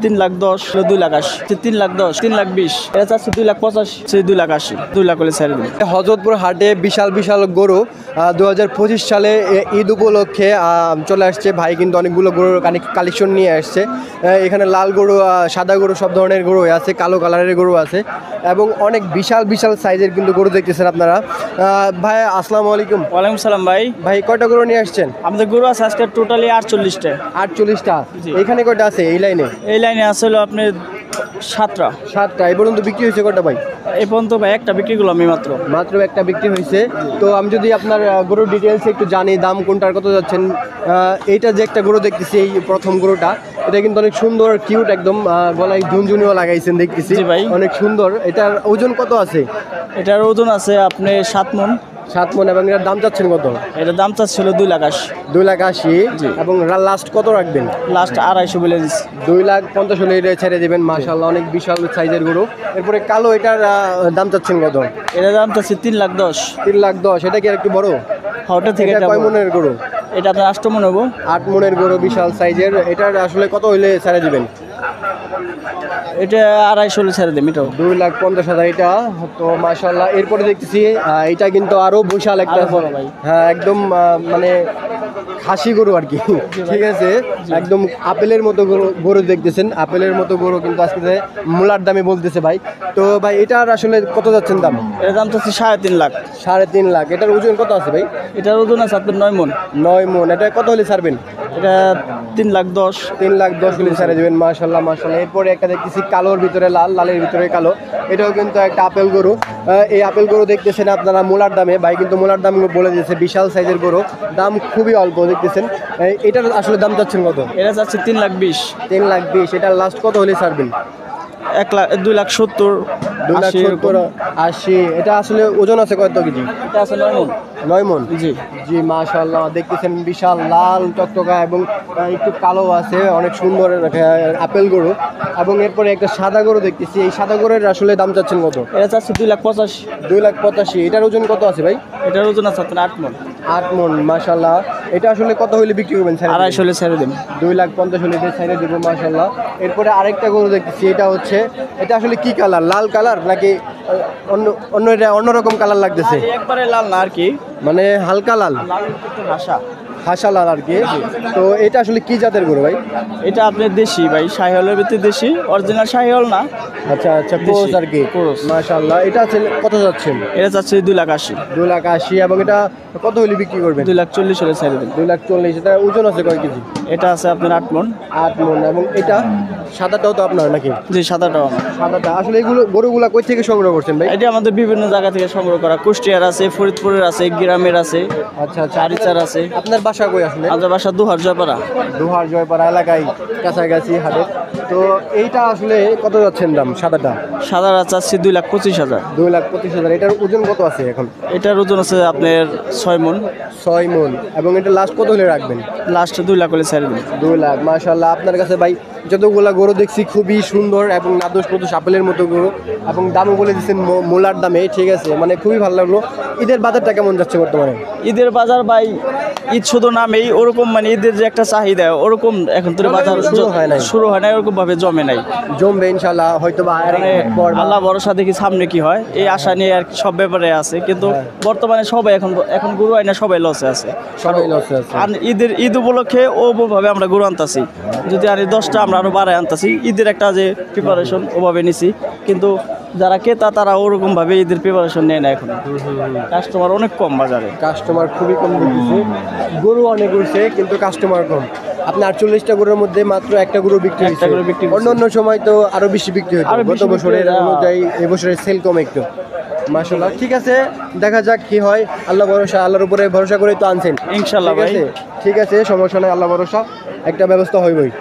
3,10,000, 2,80,000, 3,10,000, 3,20,000, এটা চাচ্ছে 2,85,000, 2,80,000, 2 লাখ হলে ছেড়ে দিন। হযরতপুর হাটে বিশাল বিশাল গরু 2025 সালে ঈদ উপলক্ষে চলে আসছে। ভাই কিন্তু অনেকগুলো গরুর কালেকশন নিয়ে আসছে। এখানে লাল গরু, সাদা গরু, সব ধরনের গরু আছে, কালো কালারের গরু আছে এবং অনেক বিশাল বিশাল সাইজের কিন্তু গরু দেখতেছেন আপনারা। ভাই আসসালামু আলাইকুম। ওয়ালাইকুম সালাম ভাই। ভাই কয়টা গরু নিয়ে আসছেন? আমাদের গরু আছে আজকে টোটালি 48টা। 48টা। এখানে কয়টা আছে এই লাইনে? এই লাইনে আছে হলো আপনার 7টা। 7টা। এই পর্যন্ত বিক্রি হয়েছে কয়টা ভাই? এই পর্যন্ত ভাই একটা বিক্রি করলাম আমি মাত্র একটা বিক্রি হয়েছে। তো আমি যদি আপনার গরুর ডিটেলস একটু জানি, দাম কোনটার কত যাচ্ছেন? এইটা যে একটা গরু দেখতেছি, এই প্রথম গরুটা, এটা কিন্তু অনেক সুন্দর, কিউট একদম, গলায় ঝুনঝুনিও লাগাইছেন দেখতেছি ভাই, অনেক সুন্দর। এটার ওজন কত আছে? এটার ওজন আছে আপনি 7 মণ। 7 মণ। এবং এটার দাম চাচ্ছেন কত? এটার দাম চাচ্ছিল 2,80,000। 2,80,000। এবং লাস্ট কত রাখবেন? লাস্ট 2,250 বলে দিচ্ছি। 2,50,000 হলে এটা ছেড়ে দেবেন। মাশাআল্লাহ, অনেক বিশাল সাইজের গরু। এরপরে কালো, এটার দাম চাচ্ছেন কত? এটার দাম চাচ্ছি 3,10,000। 3,10,000। এটা কি একটু বড়? ওটা থেকে এটা কয় মণের গরু? এটা আপনার 8 মণ হবো। 8 মণের গরু, বিশাল সাইজের। এটার আসলে কত হইলে ছেড়ে দিবেন? এটা 2,250 হলে ছেড়ে দেবেন। এটাও 2,50,000 এটা তো মাশাআল্লাহ। এরপরে দেখতেছি এটা কিন্তু আরো বিশাল একটা বড় ভাই। হ্যাঁ, একদম মানে খাসি গরু আর কি। ঠিক আছে, একদম আপেলের মতো গরু দেখতেছেন। আপেলের মতো গরু কিন্তু আজকে মূলার দামে বলতেছে ভাই। তো ভাই এটার আসলে কত যাচ্ছেন দাম? এটার দাম চাচ্ছি 3.5 লাখ। 3.5 লাখ। এটার ওজন কত আছে ভাই? এটার ওজন আছে আপনার 9 মণ। 9 মণ। এটা কত হলে ছাড়বেন? এটা 3,10,000। 3,10,000 হলে ছেড়ে দেবেন। মাশাআল্লাহ মাশাআল্লাহ। এরপরে একটা দেখতেছি কালোর ভিতরে লাল, লালের ভিতরে কালো। এটাও কিন্তু একটা আপেল গরু। এই আপেল গরু দেখতেছেন আপনারা মূলার দামে। ভাই কিন্তু মূলার দাম বলে দিয়েছে, বিশাল সাইজের গরু, দাম খুবই অল্প দেখতেছেন। এটার আসলে দাম চাচ্ছেন কত? এটা চাচ্ছে 3,20,000। 3,20,000। এটার লাস্ট কত হলে ছাড়বেন? 2,70,000, 2,70,000, 80। এটা আসলে ওজন আছে কত কেজি? এটা আছে 9 মণ। 9 মণ। জি জি মাশাআল্লাহ। দেখতেছেন বিশাল লাল টকটকা এবং একটু কালো আছে, অনেক সুন্দর আপেল গরু। এবং এরপরে একটা সাদা গরু দেখতেছি। এই সাদা গরুর আসলে দাম চাচ্ছেন কত? এটা চাচ্ছে 2,85,000। 2,85,000। এটার ওজন কত আছে ভাই? এটার ওজন আছে আপনার 8 মণ। 8 মণ। মাশাআল্লাহ। এটা আসলে কত হইলে বিক্রি করবেন? 2,250 হলে ছেড়ে দেবেন। 2,50,000 হলে এটা ছেড়ে দেবো। মাশাআল্লাহ। এরপরে আরেকটা গরু দেখতেছি। এটা আসলে কি কালার? লাল কালার নাকি অন্যরকম কালার লাগতেছে? একবারে লাল না আর কি, মানে হালকা লাল, ভাষা হাসা লাল আর কি। তো এটা আসলে কি জাতের গরু ভাই? এটা আপনার দেশি ভাই, শাহিওয়ালের ভিতরে দেশি, অরিজিনাল শাহিওয়াল না। আচ্ছা আচ্ছা, ক্রস আর কি। মাশাআল্লাহ। এটা আছে কত যাচ্ছেন? এটা চাচ্ছে 2,80,000। 2,80,000। এবং এটা কত হলে বিক্রি করবেন? 2,40,000 হলে ছেড়ে দেবেন। 2,40,000। এটা ওজন আছে কয় কেজি? এটা আছে আপনার 8 মণ। 8 মণ। এবং এটা সাদাটাও তো আপনার নাকি? জি, সাদাটাও আমার। সাদাটা আসলে এগুলো গরুগুলা কই থেকে সংগ্রহ করছেন ভাই? এটা আমাদের বিভিন্ন জায়গা থেকে সংগ্রহ করা, কুষ্টিয়ার আছে, ফরিদপুরের আছে, গ্রামের আছে। আচ্ছা আচ্ছা। আরিচার আছে। আপনার বাসা কই আসলে? আমাদের বাসা দুহার জয়পাড়া। দুহার জয়পাড়া এলাকায়, কাছাকাছি হাটে। তো এইটা আসলে কত যাচ্ছেন দাম সাদাটা? সাদাটা চাচ্ছি 2,25,000। 2,25,000। এটার ওজন কত আছে এখন? এটার ওজন আছে আপনার 6 মণ। 6 মণ। এবং এটা লাস্ট কত হলে রাখবেন? লাস্ট 2 লাখ হলে ছেড়ে দেবেন। 2 লাখ। মাশাআল্লাহ। আপনার কাছে ভাই যতগুলা গরু দেখছি খুবই সুন্দর এবং নাদোষ নদোষ আপেলের মতো গরু, এবং দামও বলে দিচ্ছেন মোলার দামে। ঠিক আছে, মানে খুবই ভালো লাগলো। ঈদের বাজারটা কেমন যাচ্ছে বর্তমানে? ঈদের বাজার ভাই, ঈদ শুধু নামেই ওরকম, মানে ঈদের যে একটা চাহিদা ওরকম এখন তো বাজার শুরু হয় নাই, ওরকম ভাবে জমে নাই। জমবে ইনশাআল্লাহ, হয়তো বা আল্লাহ ভরসা, দেখি সামনে কি হয়, এই আশা নিয়ে আর কি সব ব্যাপারে আছে। কিন্তু বর্তমানে সবাই এখন গরু আইনা সবাই লসে আছে, সবাই লসে আছে। আর ঈদ উপলক্ষে ওভাবে আমরা গরু আনতাছি, যদি আর 10টা আমরা আরো বাড়ায় আনতাছি। ঈদের একটা যে প্রিপারেশন ওভাবে নিছি, কিন্তু যারা ক্রেতা তারা ওরকম ভাবে ঈদের প্রিপারেশন নেয় না এখন। কাস্টমার অনেক কম বাজারে, কাস্টমার খুবই কম দিচ্ছে। গরু অনেক উঠছে কিন্তু কাস্টমার কম। আপনি 48টা গরুর মধ্যে মাত্র একটা গরু বিক্রি হয়েছে। অন্য সময় তো আরো বেশি বিক্রি হতো, গত বছরের অনুযায়ী এবছরের সেল কম একটু। মাশাআল্লাহ। ঠিক আছে, দেখা যাক কি হয়। আল্লাহ ভরসা, আল্লাহর উপরে ভরসা করে তো আনছেন ইনশাআল্লাহ ভাই। ঠিক আছে, সমস্যা নাই, আল্লাহ ভরসা, একটা ব্যবস্থা হইবই।